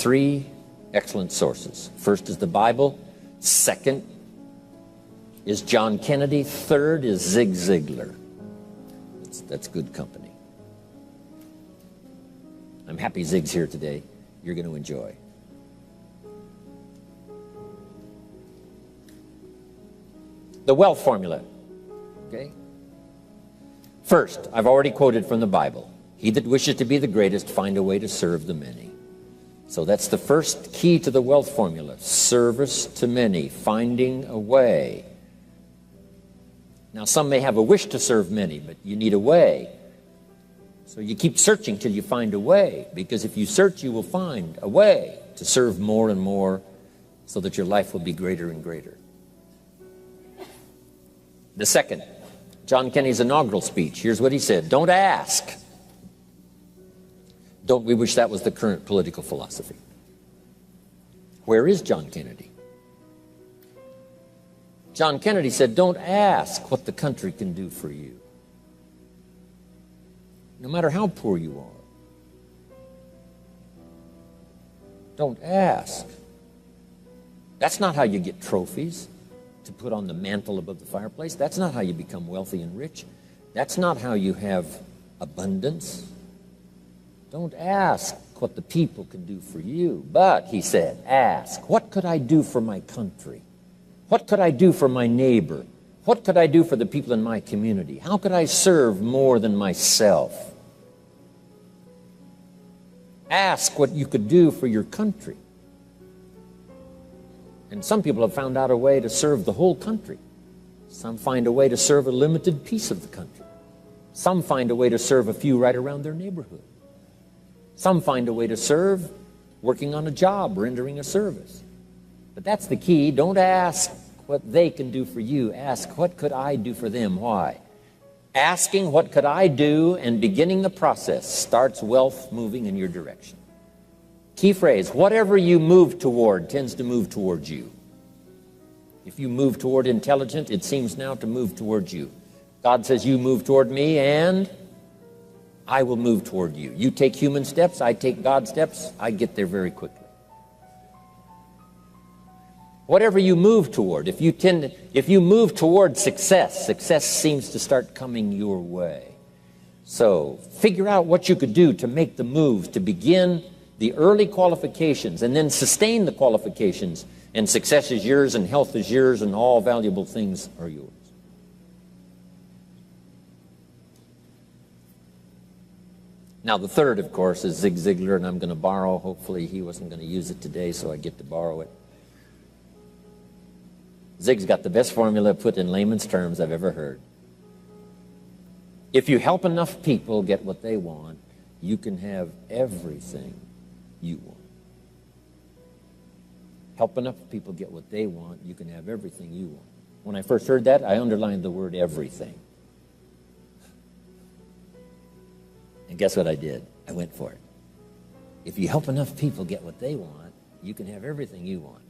three excellent sources. First is the Bible. Second is John Kennedy. Third is Zig Ziglar. That's good company. I'm happy Zig's here today. You're going to enjoy. The wealth formula. Okay? First, I've already quoted from the Bible. He that wishes to be the greatest, find a way to serve the many. So that's the first key to the wealth formula. Service to many, finding a way. Now, some may have a wish to serve many, but you need a way. So you keep searching till you find a way, because if you search, you will find a way to serve more and more so that your life will be greater and greater. The second, John Kennedy's inaugural speech. Here's what he said. Don't ask. Don't we wish that was the current political philosophy? Where is John Kennedy? John Kennedy said, don't ask what the country can do for you. No matter how poor you are. Don't ask. That's not how you get trophies to put on the mantle above the fireplace. That's not how you become wealthy and rich. That's not how you have abundance. Don't ask what the people can do for you. But, he said, ask, what could I do for my country? What could I do for my neighbor? What could I do for the people in my community? How could I serve more than myself? Ask what you could do for your country. And some people have found out a way to serve the whole country. Some find a way to serve a limited piece of the country. Some find a way to serve a few right around their neighborhood. Some find a way to serve working on a job, rendering a service. But that's the key. Don't ask what they can do for you. Ask, what could I do for them? Why? Asking, what could I do, and beginning the process starts wealth moving in your direction. Key phrase, whatever you move toward tends to move towards you. If you move toward intelligent, it seems now to move towards you. God says, you move toward me, and I will move toward you. You take human steps, I take God steps, I get there very quickly. Whatever you move toward, if you move toward success, success seems to start coming your way. So figure out what you could do to make the move, to begin the early qualifications, and then sustain the qualifications, and success is yours, and health is yours, and all valuable things are yours. Now, the third, of course, is Zig Ziglar, and I'm going to borrow. Hopefully, he wasn't going to use it today, so I get to borrow it. Zig's got the best formula put in layman's terms I've ever heard. If you help enough people get what they want, you can have everything you want. Help enough people get what they want, you can have everything you want. When I first heard that, I underlined the word everything. And guess what I did? I went for it. If you help enough people get what they want, you can have everything you want.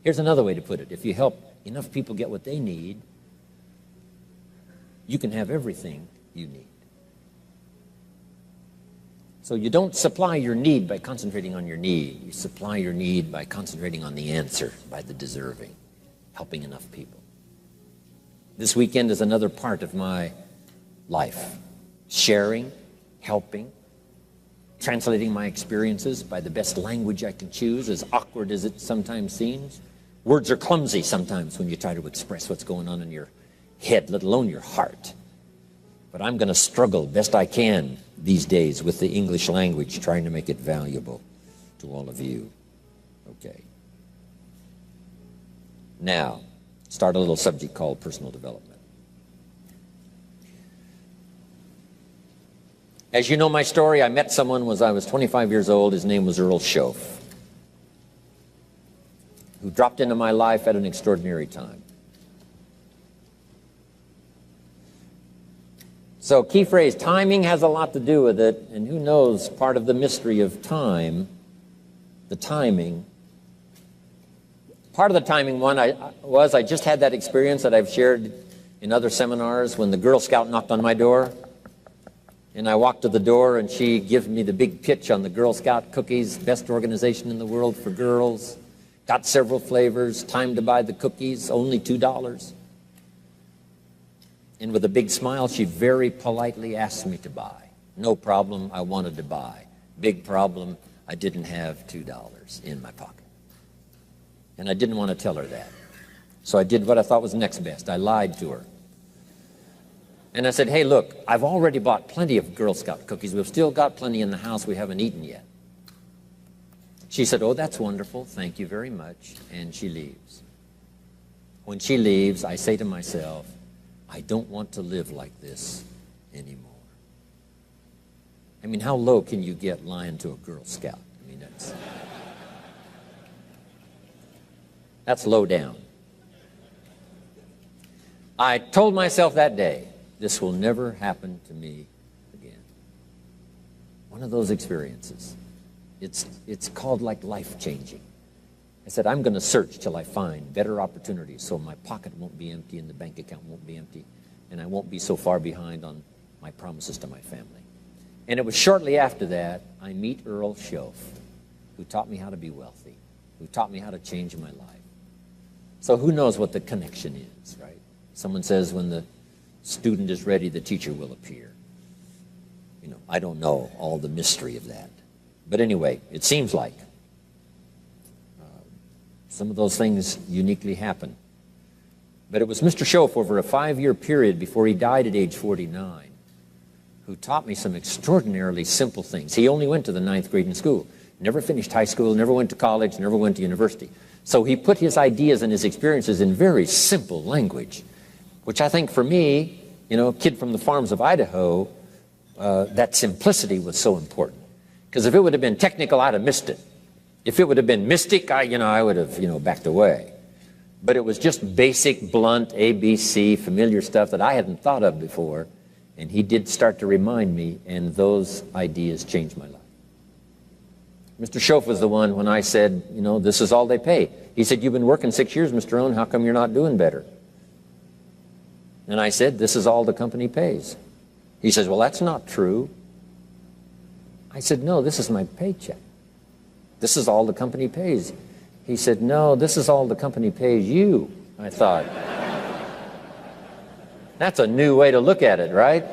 Here's another way to put it. If you help enough people get what they need, you can have everything you need. So you don't supply your need by concentrating on your need. You supply your need by concentrating on the answer, by the deserving, helping enough people. This weekend is another part of my life. Sharing, helping, translating my experiences by the best language I can choose, as awkward as it sometimes seems. Words are clumsy sometimes when you try to express what's going on in your head, let alone your heart. But I'm going to struggle best I can these days with the English language, trying to make it valuable to all of you. Okay. Now, start a little subject called personal development. As you know my story, I met someone when I was 25 years old. His name was Earl Shoaff, who dropped into my life at an extraordinary time. So, key phrase, timing has a lot to do with it, and who knows, part of the mystery of time, the timing. Part of the timing one I just had that experience that I've shared in other seminars when the Girl Scout knocked on my door. And I walked to the door, and she gives me the big pitch on the Girl Scout cookies, best organization in the world for girls. Got several flavors, time to buy the cookies, only $2. And with a big smile, she very politely asked me to buy. No problem, I wanted to buy. Big problem, I didn't have $2 in my pocket. And I didn't want to tell her that. So I did what I thought was next best. I lied to her. And I said, hey, look, I've already bought plenty of Girl Scout cookies. We've still got plenty in the house we haven't eaten yet. She said, oh, that's wonderful. Thank you very much. And she leaves. When she leaves, I say to myself, I don't want to live like this anymore. I mean, how low can you get lying to a Girl Scout? I mean, that's low down. I told myself that day, this will never happen to me again. One of those experiences. It's called like life-changing. I said, I'm going to search till I find better opportunities so my pocket won't be empty and the bank account won't be empty and I won't be so far behind on my promises to my family. And it was shortly after that I meet Earl Shoaff, who taught me how to be wealthy, who taught me how to change my life. So who knows what the connection is, right? Someone says when the student is ready, the teacher will appear. You know, I don't know all the mystery of that. But anyway, it seems like some of those things uniquely happen. But it was Mr. Shoaff over a 5-year period before he died at age 49 who taught me some extraordinarily simple things. He only went to the 9th grade in school, never finished high school, never went to college, never went to university. So he put his ideas and his experiences in very simple language, which I think for me, you know, a kid from the farms of Idaho, that simplicity was so important. Because if it would have been technical, I'd have missed it. If it would have been mystic, I would have, backed away. But it was just basic, blunt, ABC, familiar stuff that I hadn't thought of before. And he did start to remind me, and those ideas changed my life. Mr. Shoaff was the one when I said, this is all they pay. He said, you've been working 6 years, Mr. Rohn, how come you're not doing better? And I said, this is all the company pays. He says, well, that's not true. I said, no, this is my paycheck. This is all the company pays. He said, no, this is all the company pays you. I thought, that's a new way to look at it, right?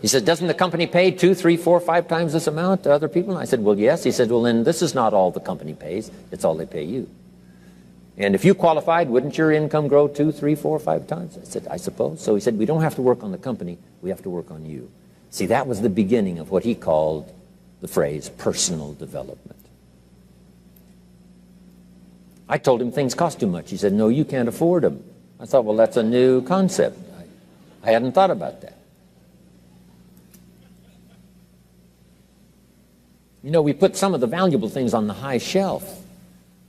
He said, doesn't the company pay 2, 3, 4, 5 times this amount to other people? And I said, well, yes. He said, well, then this is not all the company pays. It's all they pay you. And if you qualified, wouldn't your income grow 2, 3, 4, 5 times? I said, I suppose. So he said, we don't have to work on the company. We have to work on you. See, that was the beginning of what he called the phrase personal development. I told him things cost too much. He said, no, you can't afford them. I thought, well, that's a new concept. I hadn't thought about that. We put some of the valuable things on the high shelf,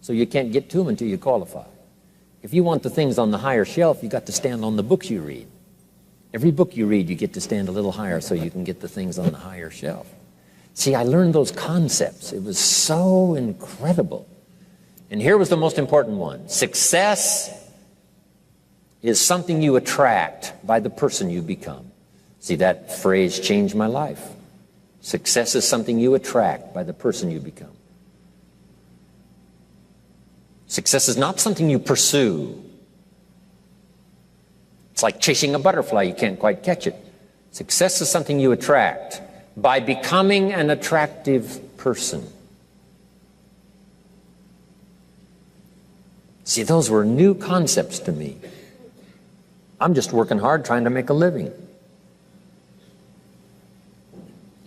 so you can't get to them until you qualify. If you want the things on the higher shelf, you got to stand on the books you read. Every book you read, you get to stand a little higher so you can get the things on the higher shelf. See, I learned those concepts. It was so incredible. And here was the most important one. Success is something you attract by the person you become. See, that phrase changed my life. Success is something you attract by the person you become. Success is not something you pursue. It's like chasing a butterfly. You can't quite catch it. Success is something you attract by becoming an attractive person. See, those were new concepts to me. I'm just working hard trying to make a living.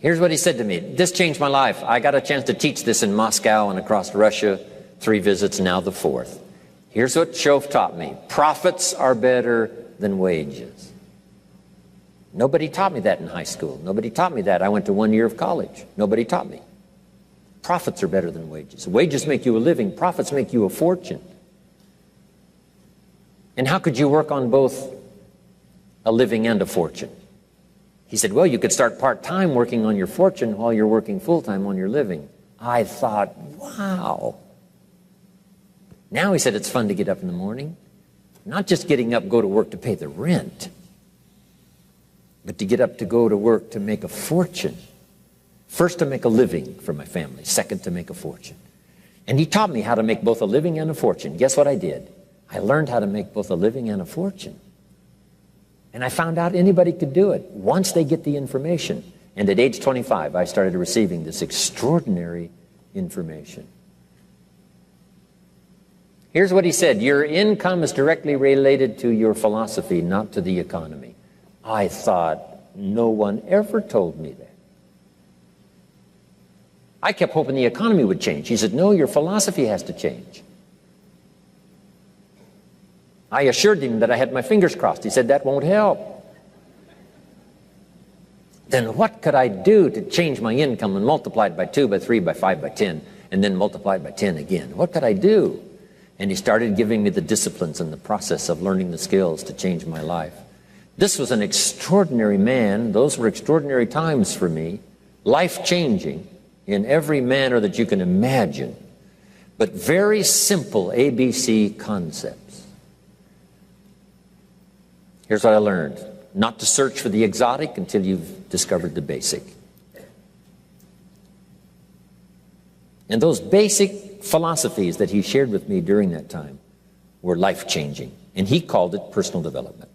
Here's what he said to me. This changed my life. I got a chance to teach this in Moscow and across Russia. 3 visits, now the 4th. Here's what Shoaff taught me. Profits are better than wages. Nobody taught me that in high school. Nobody taught me that. I went to 1 year of college. Nobody taught me. Profits are better than wages. Wages make you a living. Profits make you a fortune. And how could you work on both a living and a fortune? He said, well, you could start part-time working on your fortune while you're working full-time on your living. I thought, wow. Now, he said, it's fun to get up in the morning. Not just getting up, go to work to pay the rent. but to get up to go to work to make a fortune. First, to make a living for my family. Second, to make a fortune. And he taught me how to make both a living and a fortune. Guess what I did? I learned how to make both a living and a fortune. And I found out anybody could do it once they get the information. And at age 25, I started receiving this extraordinary information. Here's what he said: your income is directly related to your philosophy, not to the economy. I thought, no one ever told me that. I kept hoping the economy would change. He said, no, your philosophy has to change. I assured him that I had my fingers crossed. He said, that won't help. Then what could I do to change my income and multiply it by 2, by 3, by 5, by 10, and then multiply it by 10 again? What could I do? And he started giving me the disciplines and the process of learning the skills to change my life. This was an extraordinary man. Those were extraordinary times for me, life-changing in every manner that you can imagine, but very simple ABC concepts. Here's what I learned: not to search for the exotic until you've discovered the basic. And those basic philosophies that he shared with me during that time were life-changing, and he called it personal development.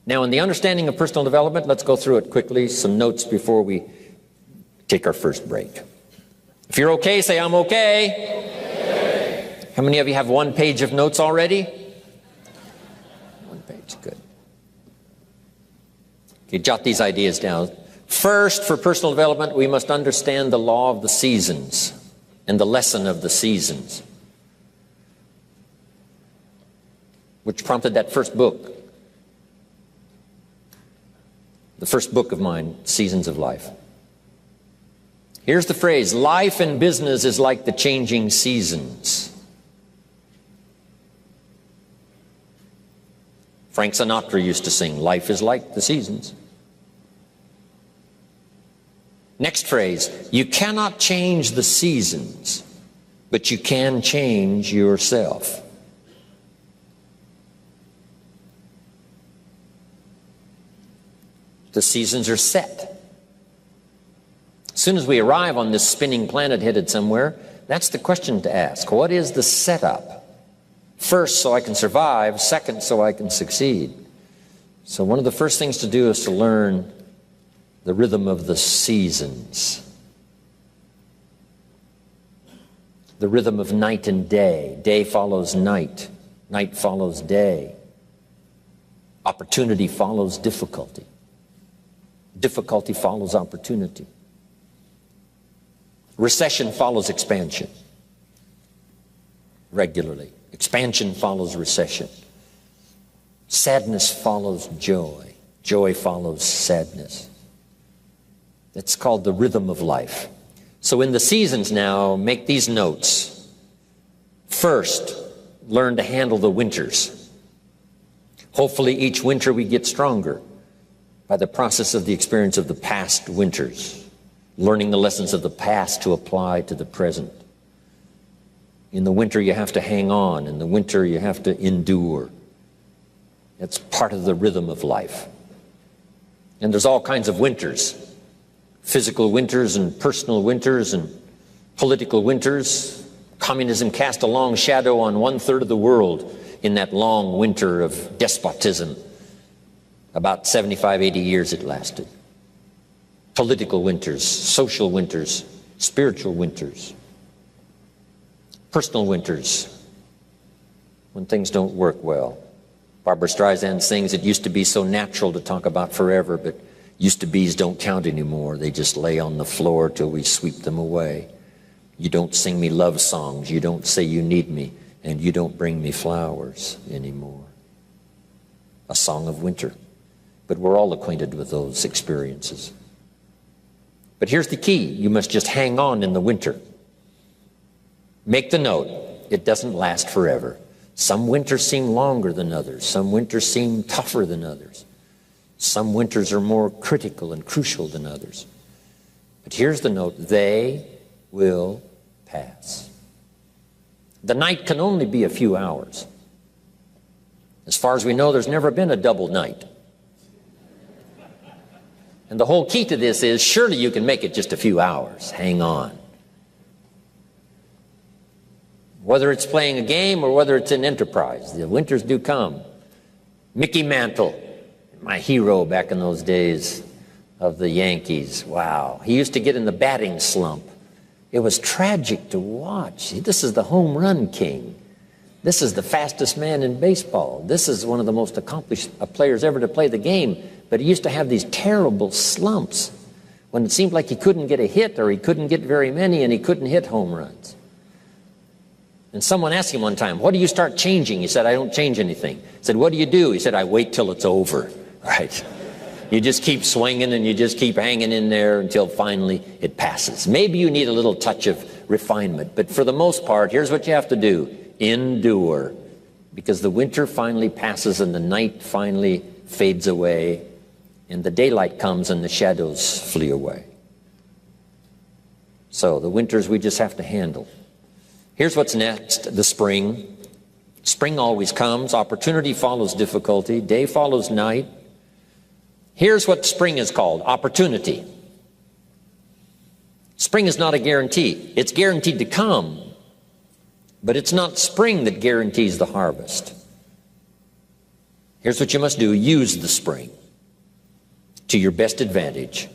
Now, in the understanding of personal development, let's go through it quickly, some notes before we take our first break. If you're okay, say, I'm okay. Okay. How many of you have one page of notes already? One page, good. Okay, jot these ideas down. First, for personal development, we must understand the law of the seasons and the lesson of the seasons, which prompted that first book, the first book of mine, Seasons of Life. Here's the phrase: life in business is like the changing seasons. Frank Sinatra used to sing, life is like the seasons. Next phrase: you cannot change the seasons, but you can change yourself. The seasons are set. As soon as we arrive on this spinning planet headed somewhere, that's the question to ask. What is the setup? First, so I can survive. Second, so I can succeed. So one of the first things to do is to learn the rhythm of the seasons. The rhythm of night and day. Day follows night. Night follows day. Opportunity follows difficulty. Difficulty follows opportunity. Recession follows expansion regularly. Expansion follows recession. Sadness follows joy. Joy follows sadness. That's called the rhythm of life. So in the seasons now, make these notes. First, learn to handle the winters. Hopefully each winter we get stronger by the process of the experience of the past winters. Learning the lessons of the past to apply to the present. In the winter you have to hang on. In the winter you have to endure. It's part of the rhythm of life. And there's all kinds of winters. Physical winters and personal winters and political winters. Communism cast a long shadow on 1/3 of the world in that long winter of despotism. About 75, 80 years it lasted. Political winters, social winters, spiritual winters, personal winters, when things don't work well. Barbra Streisand sings, it used to be so natural to talk about forever, but used to be's don't count anymore. They just lay on the floor till we sweep them away. You don't sing me love songs, you don't say you need me, and you don't bring me flowers anymore. A song of winter. But we're all acquainted with those experiences. But here's the key. You must just hang on in the winter. Make the note. It doesn't last forever. Some winters seem longer than others. Some winters seem tougher than others. Some winters are more critical and crucial than others. But here's the note. They will pass. The night can only be a few hours. As far as we know, there's never been a double night. And the whole key to this is, surely you can make it just a few hours. Hang on. Whether it's playing a game or whether it's an enterprise, the winters do come. Mickey Mantle, my hero back in those days of the Yankees. Wow. He used to get in the batting slump. It was tragic to watch. This is the home run king. This is the fastest man in baseball. This is one of the most accomplished players ever to play the game. But he used to have these terrible slumps when it seemed like he couldn't get a hit, or he couldn't get very many, and he couldn't hit home runs. And someone asked him one time, what do you start changing? He said, I don't change anything. He said, what do you do? He said, I wait till it's over. Right? You just keep swinging and you just keep hanging in there until finally it passes. Maybe you need a little touch of refinement, but for the most part, here's what you have to do. Endure. Because the winter finally passes and the night finally fades away and the daylight comes and the shadows flee away. So the winters we just have to handle. Here's what's next, the spring. Spring always comes. Opportunity follows difficulty. Day follows night. Here's what spring is called, opportunity. Spring is not a guarantee. It's guaranteed to come, but it's not spring that guarantees the harvest. Here's what you must do. Use the spring to your best advantage.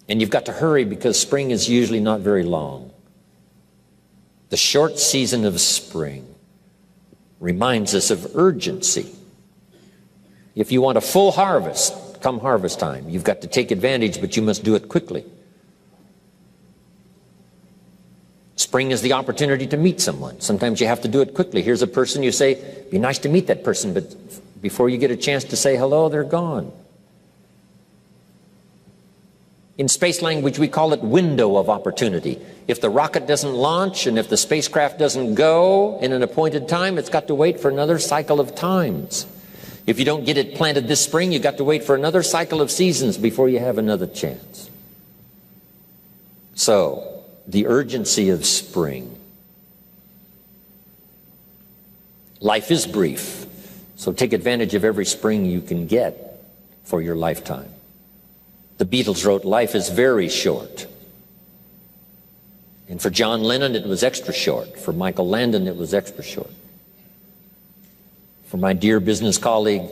And you've got to hurry because spring is usually not very long. The short season of spring reminds us of urgency. If you want a full harvest, come harvest time, you've got to take advantage, but you must do it quickly. Spring is the opportunity to meet someone. Sometimes you have to do it quickly. Here's a person, you say, be nice to meet that person, but before you get a chance to say hello, they're gone. In space language, we call it window of opportunity. If the rocket doesn't launch and if the spacecraft doesn't go in an appointed time, it's got to wait for another cycle of times. If you don't get it planted this spring, you've got to wait for another cycle of seasons before you have another chance. So, the urgency of spring. Life is brief, so take advantage of every spring you can get for your lifetime. The Beatles wrote, life is very short. And for John Lennon, it was extra short. For Michael Landon, it was extra short. For my dear business colleague,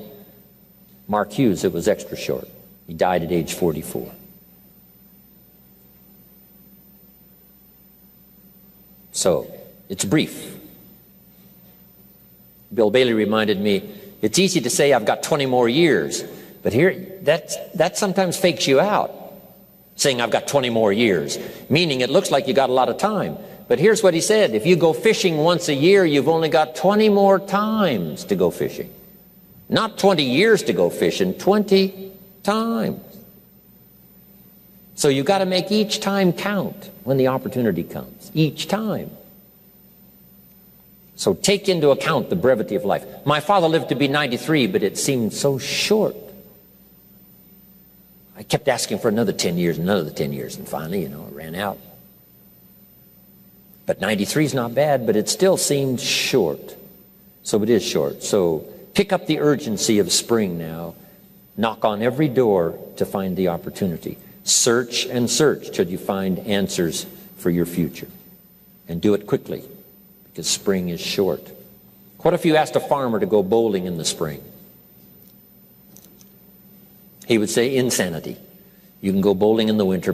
Mark Hughes, it was extra short. He died at age 44. So, it's brief. Bill Bailey reminded me, it's easy to say I've got 20 more years, but here, that sometimes fakes you out, saying I've got 20 more years, meaning it looks like you got a lot of time. But here's what he said, if you go fishing once a year, you've only got 20 more times to go fishing. Not 20 years to go fishing, 20 times. So you've got to make each time count when the opportunity comes, each time. So take into account the brevity of life. My father lived to be 93, but it seemed so short. I kept asking for another 10 years, another 10 years, and finally, it ran out. But 93 is not bad, but it still seemed short. So it is short. So pick up the urgency of spring now. Knock on every door to find the opportunity. Search and search till you find answers for your future. And do it quickly, because spring is short. What if you asked a farmer to go bowling in the spring? He would say, insanity. You can go bowling in the winter.